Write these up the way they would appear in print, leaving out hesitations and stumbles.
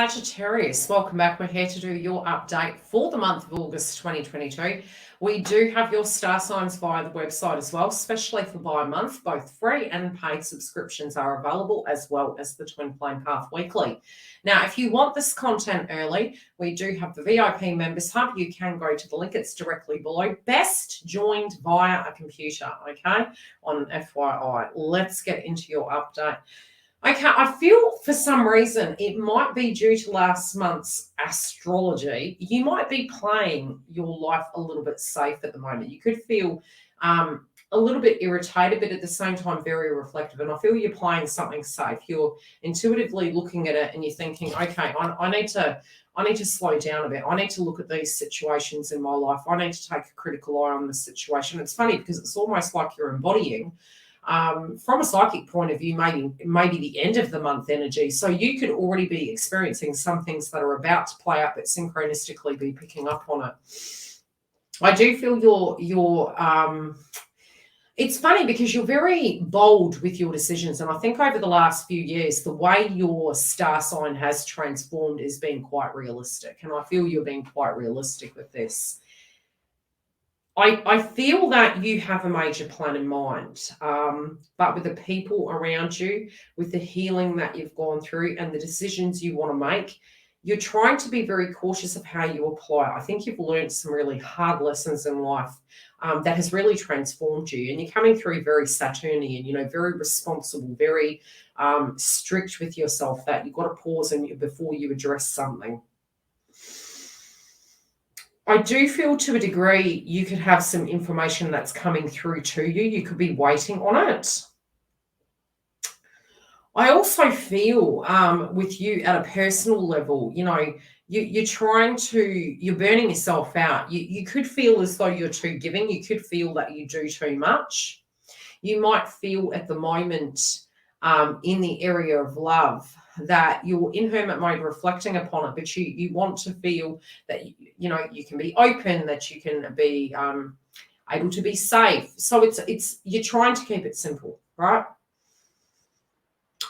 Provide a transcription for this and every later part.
Sagittarius, welcome back. We're here to do your update for the month of August 2022. We do have your star signs via the website as well, especially for by month. Both free and paid subscriptions are available, as well as the Twin Flame Path Weekly. Now, if you want this content early, we do have the VIP Members Hub. You can go to the link. It's directly below. Best joined via a computer, okay, on FYI. Let's get into your update. Okay, I feel for some reason it might be due to last month's astrology. You might be playing your life a little bit safe at the moment. You could feel a little bit irritated, but at the same time very reflective. And I feel you're playing something safe. You're intuitively looking at it and you're thinking, okay, I need to slow down a bit. I need to look at these situations in my life. I need to take a critical eye on the situation. It's funny because it's almost like you're embodying from a psychic point of view, maybe the end of the month energy. So you could already be experiencing some things that are about to play out, but synchronistically be picking up on it. I do feel it's funny because you're very bold with your decisions. And I think over the last few years, the way your star sign has transformed is being quite realistic. And I feel you're being quite realistic with this. I feel that you have a major plan in mind, but with the people around you, with the healing that you've gone through and the decisions you want to make, you're trying to be very cautious of how you apply. I think you've learned some really hard lessons in life that has really transformed you. And you're coming through very Saturnian, very responsible, very strict with yourself, that you've got to pause before you address something. I do feel to a degree you could have some information that's coming through to you. You could be waiting on it. I also feel with you at a personal level, you're burning yourself out. You could feel as though you're too giving. You could feel that you do too much. You might feel at the moment in the area of love that you're in hermit mode reflecting upon it, but you want to feel that you can be open, that you can be able to be safe. So it's you're trying to keep it simple, right?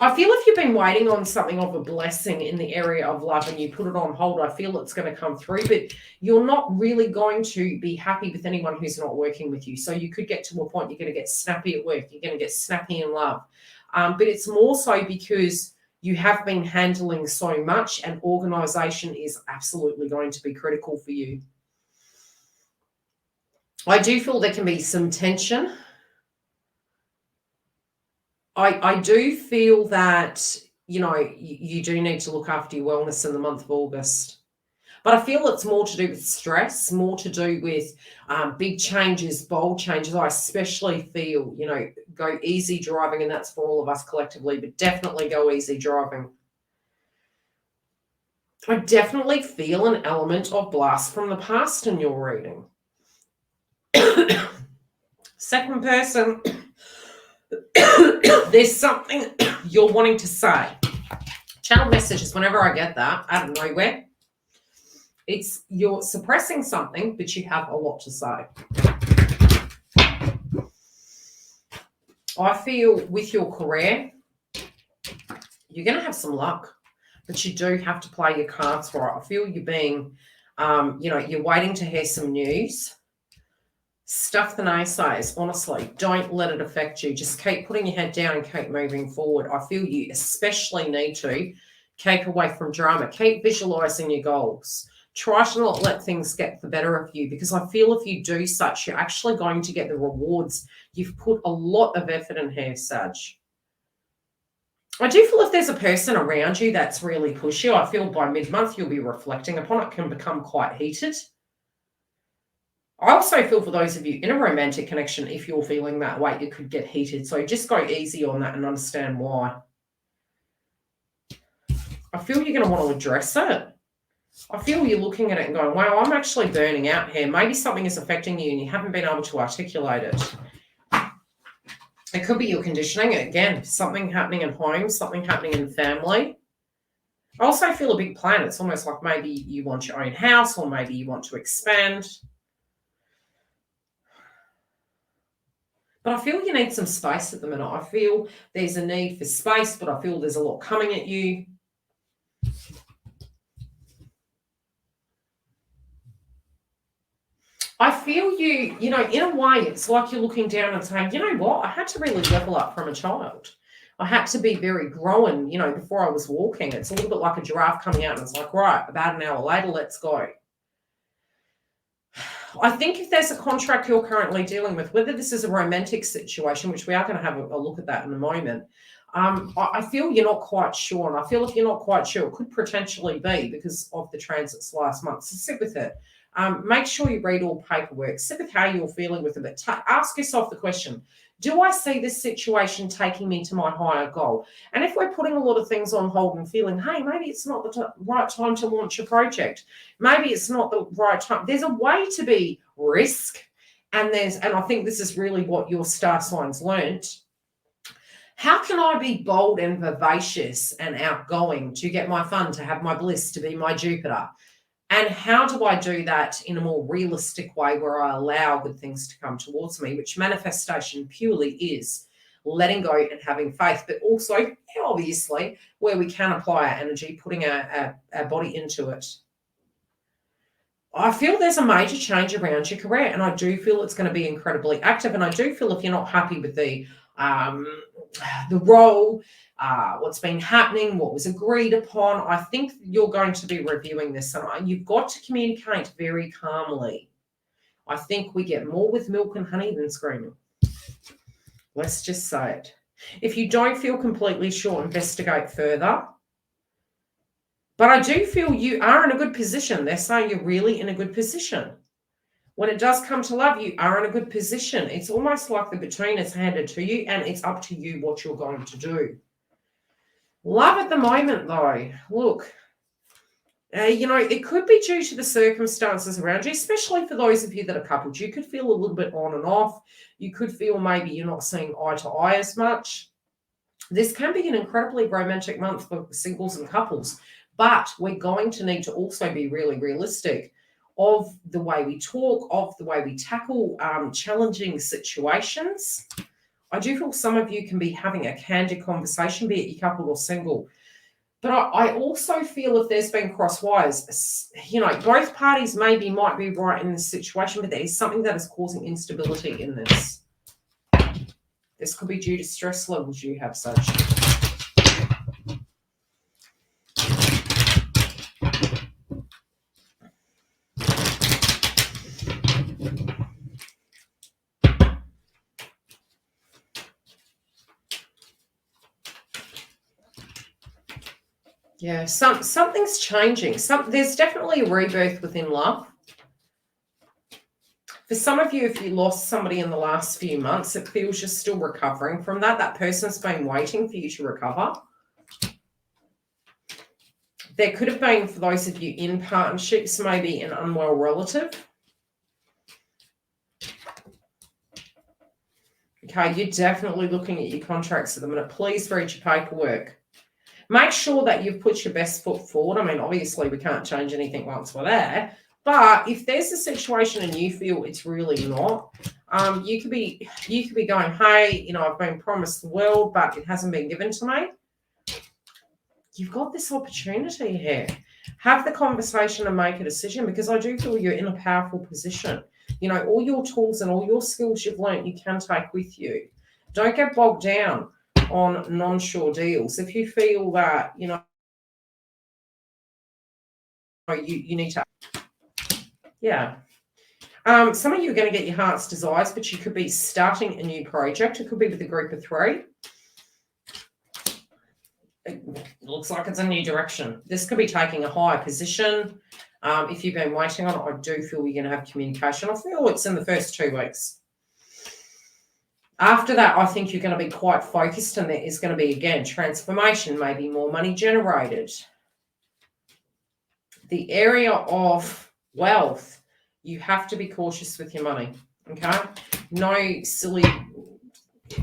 I feel if you've been waiting on something of a blessing in the area of love and you put it on hold, I feel it's going to come through, but you're not really going to be happy with anyone who's not working with you. So you could get to a point you're going to get snappy at work, you're going to get snappy in love. But it's more so because you have been handling so much and organization is absolutely going to be critical for you. I do feel there can be some tension. I do feel that, you do need to look after your wellness in the month of August. But I feel it's more to do with stress, more to do with big changes, bold changes. I especially feel, go easy driving, and that's for all of us collectively, but definitely go easy driving. I definitely feel an element of blast from the past in your reading. Second person, there's something you're wanting to say. Channel messages whenever I get that out of nowhere. It's you're suppressing something, but you have a lot to say. I feel with your career, you're going to have some luck, but you do have to play your cards right. I feel you're being, you're waiting to hear some news. Stuff the naysayers, honestly. Don't let it affect you. Just keep putting your head down and keep moving forward. I feel you especially need to keep away from drama. Keep visualizing your goals. Try to not let things get the better of you, because I feel if you do such, you're actually going to get the rewards. You've put a lot of effort in here, Sag. I do feel if there's a person around you that's really pushy, I feel by mid-month you'll be reflecting upon it, can become quite heated. I also feel for those of you in a romantic connection, if you're feeling that way, it could get heated. So just go easy on that and understand why. I feel you're going to want to address it. I feel you're looking at it and going, wow, I'm actually burning out here. Maybe something is affecting you and you haven't been able to articulate it. It could be your conditioning. Again, something happening at home, something happening in family. I also feel a big plan. It's almost like maybe you want your own house, or maybe you want to expand. But I feel you need some space at the minute. I feel there's a need for space, but I feel there's a lot coming at you. I feel you know, in a way, it's like you're looking down and saying, you know what, I had to really level up from a child. I had to be very grown, you know, before I was walking. It's a little bit like a giraffe coming out and it's like, right, about an hour later, let's go. I think if there's a contract you're currently dealing with, whether this is a romantic situation, which we are going to have a look at that in a moment, I feel you're not quite sure. And I feel if you're not quite sure, it could potentially be because of the transits last month. So sit with it. Make sure you read all paperwork. Sit with how you're feeling with it. But ask yourself the question, do I see this situation taking me to my higher goal? And if we're putting a lot of things on hold and feeling, hey, maybe it's not the right time to launch a project. Maybe it's not the right time. There's a way to be risk. And I think this is really what your star signs learnt. How can I be bold and vivacious and outgoing to get my fun, to have my bliss, to be my Jupiter? And how do I do that in a more realistic way where I allow good things to come towards me, which manifestation purely is letting go and having faith, but also, obviously, where we can apply our energy, putting our body into it. I feel there's a major change around your career, and I do feel it's going to be incredibly active. And I do feel if you're not happy with the role, what's been happening, what was agreed upon, I think you're going to be reviewing this. And you've got to communicate very calmly. I think we get more with milk and honey than screaming. Let's just say it. If you don't feel completely sure, investigate further. But I do feel you are in a good position. They're saying you're really in a good position. When it does come to love, you are in a good position. It's almost like the baton is handed to you and it's up to you what you're going to do. Love at the moment, though. Look, you know, it could be due to the circumstances around you, especially for those of you that are coupled. You could feel a little bit on and off. You could feel maybe you're not seeing eye to eye as much. This can be an incredibly romantic month for singles and couples, but we're going to need to also be really realistic of the way we talk, of the way we tackle challenging situations. I do feel some of you can be having a candid conversation, be it you coupled or single. But I also feel if there's been cross wires, you know, both parties might be right in this situation, but there is something that is causing instability in this. This could be due to stress levels you have, such. Yeah, something's changing. There's definitely a rebirth within love. For some of you, if you lost somebody in the last few months, it feels you're still recovering from that. That person's been waiting for you to recover. There could have been, for those of you in partnerships, maybe an unwell relative. Okay, you're definitely looking at your contracts at the minute. Please read your paperwork. Make sure that you've put your best foot forward. I mean, obviously, we can't change anything once we're there. But if there's a situation and you feel it's really not, you could be going, hey, you know, I've been promised the world, but it hasn't been given to me. You've got this opportunity here. Have the conversation and make a decision, because I do feel you're in a powerful position. You know, all your tools and all your skills you've learned, you can take with you. Don't get bogged down on non-sure deals. If you feel that, you know, you need to, yeah. Some of you are going to get your heart's desires, but you could be starting a new project. It could be with a group of 3. It looks like it's a new direction. This could be taking a higher position. If you've been waiting on it, I do feel you're going to have communication. I feel it's in the first 2 weeks. After that, I think you're going to be quite focused, and there is going to be, again, transformation, maybe more money generated. The area of wealth, you have to be cautious with your money, okay? No silly,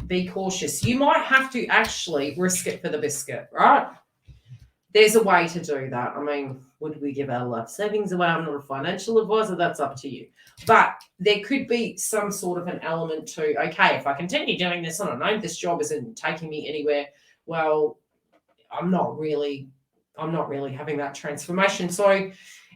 be cautious. You might have to actually risk it for the biscuit, right? There's a way to do that. I mean, would we give our life savings away? I'm not a financial advisor. That's up to you. But there could be some sort of an element to, okay, if I continue doing this, I don't know, this job isn't taking me anywhere, well, I'm not really having that transformation. So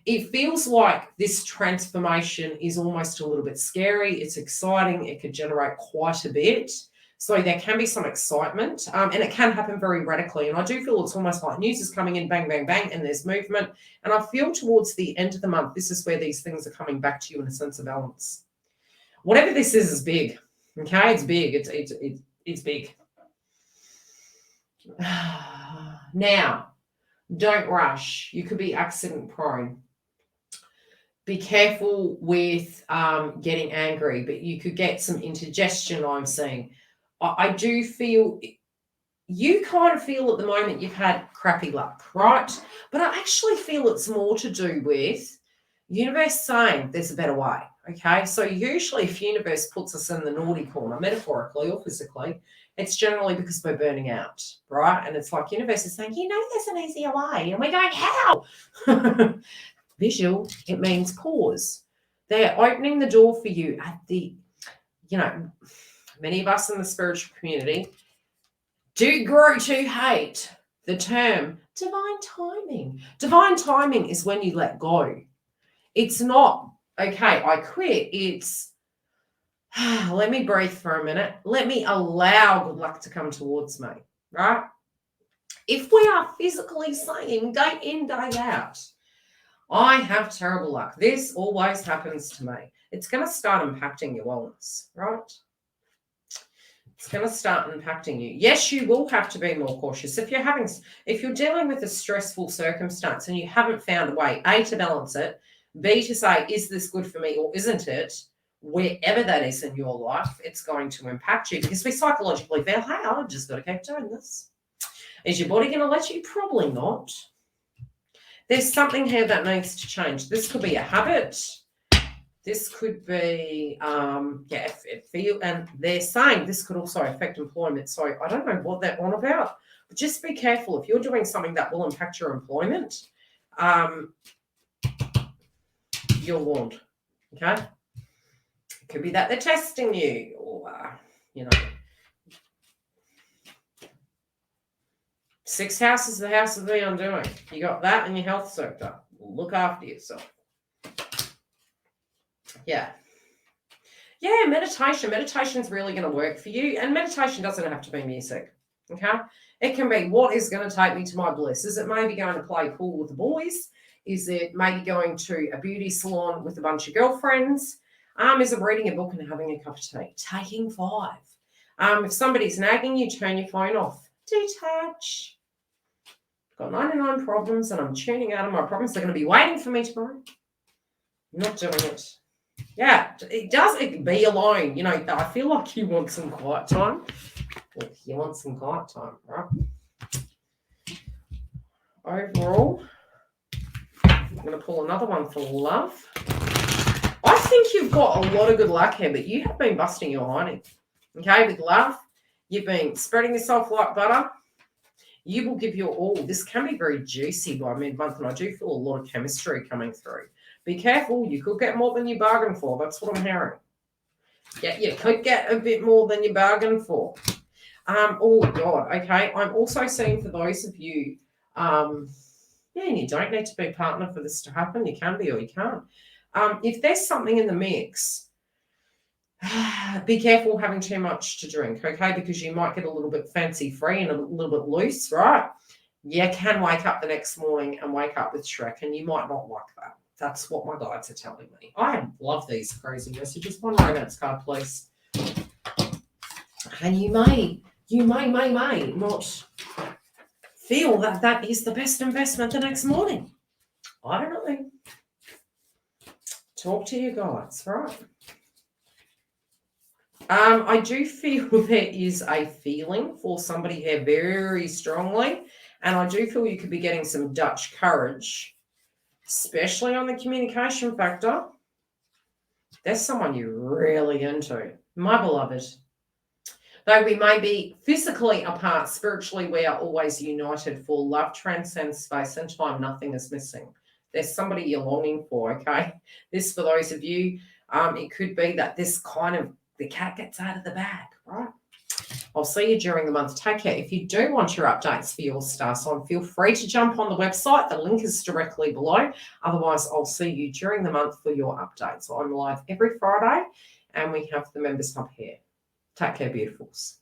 It feels like this transformation is almost a little bit scary. It's exciting. It could generate quite a bit. So there can be some excitement, and it can happen very radically. And I do feel it's almost like news is coming in, bang, bang, bang, and there's movement. And I feel towards the end of the month, this is where these things are coming back to you in a sense of balance. Whatever this is big. Okay, it's big. It's big. Now, don't rush. You could be accident prone. Be careful with getting angry, but you could get some indigestion, I'm seeing. I do feel, you kind of feel at the moment you've had crappy luck, right? But I actually feel it's more to do with universe saying there's a better way, okay? So usually if universe puts us in the naughty corner, metaphorically or physically, it's generally because we're burning out, right? And it's like universe is saying, you know, there's an easier way. And we're going, how? Visual, it means pause. They're opening the door for you at the, you know, many of us in the spiritual community do grow to hate the term divine timing. Divine timing is when you let go. It's not, okay, I quit. It's, let me breathe for a minute. Let me allow good luck to come towards me, right? If we are physically saying day in, day out, I have terrible luck, this always happens to me, it's going to start impacting your wellness, right? It's going to start impacting you. Yes, you will have to be more cautious. If you're dealing with a stressful circumstance and you haven't found a way, A, to balance it, B, to say, is this good for me or isn't it? Wherever that is in your life, it's going to impact you because we psychologically feel, hey, I've just got to keep doing this. Is your body going to let you? Probably not. There's something here that needs to change. This could be a habit. This could be, and they're saying this could also affect employment. So I don't know what they're on about, but just be careful. If you're doing something that will impact your employment, you're warned, okay? It could be that they're testing you or, you know. 6th house is the house of the undoing. You got that in your health sector. Look after yourself. Yeah. Yeah, meditation. Meditation's really going to work for you. And meditation doesn't have to be music, okay? It can be, what is going to take me to my bliss? Is it maybe going to play pool with the boys? Is it maybe going to a beauty salon with a bunch of girlfriends? Is it reading a book and having a cup of tea? Taking 5. If somebody's nagging you, turn your phone off. Detach. Got 99 problems and I'm tuning out of my problems. They're going to be waiting for me tomorrow. Not doing it. Yeah, it does. It can be alone. You know, I feel like you want some quiet time. You want some quiet time, right? Overall, I'm going to pull another one for love. I think you've got a lot of good luck here, but you have been busting your hiney. Okay, with love, you've been spreading yourself like butter. You will give your all. This can be very juicy by mid-month, and I do feel a lot of chemistry coming through. Be careful. You could get more than you bargained for. That's what I'm hearing. Yeah, you could get a bit more than you bargained for. Oh, God. Okay. I'm also seeing for those of you, and you don't need to be a partner for this to happen. You can be or you can't. If there's something in the mix, be careful having too much to drink, okay? Because you might get a little bit fancy free and a little bit loose, right? You can wake up the next morning and wake up with Shrek, and you might not like that. That's what my guides are telling me. I love these crazy messages. One romance card, please. And you may not feel that that is the best investment the next morning. I don't know. Talk to your guides, right? I do feel there is a feeling for somebody here very strongly, and I do feel you could be getting some Dutch courage, especially on the communication factor. There's someone you're really into, my beloved. Though we may be physically apart, spiritually we are always united, for love transcends space and time. Nothing is missing. There's somebody you're longing for, okay? This, for those of you, it could be that this kind of, the cat gets out of the bag, right? I'll see you during the month. Take care. If you do want your updates for your star sign, feel free to jump on the website. The link is directly below. Otherwise, I'll see you during the month for your updates. So I'm live every Friday, and we have the members hub here. Take care, beautifuls.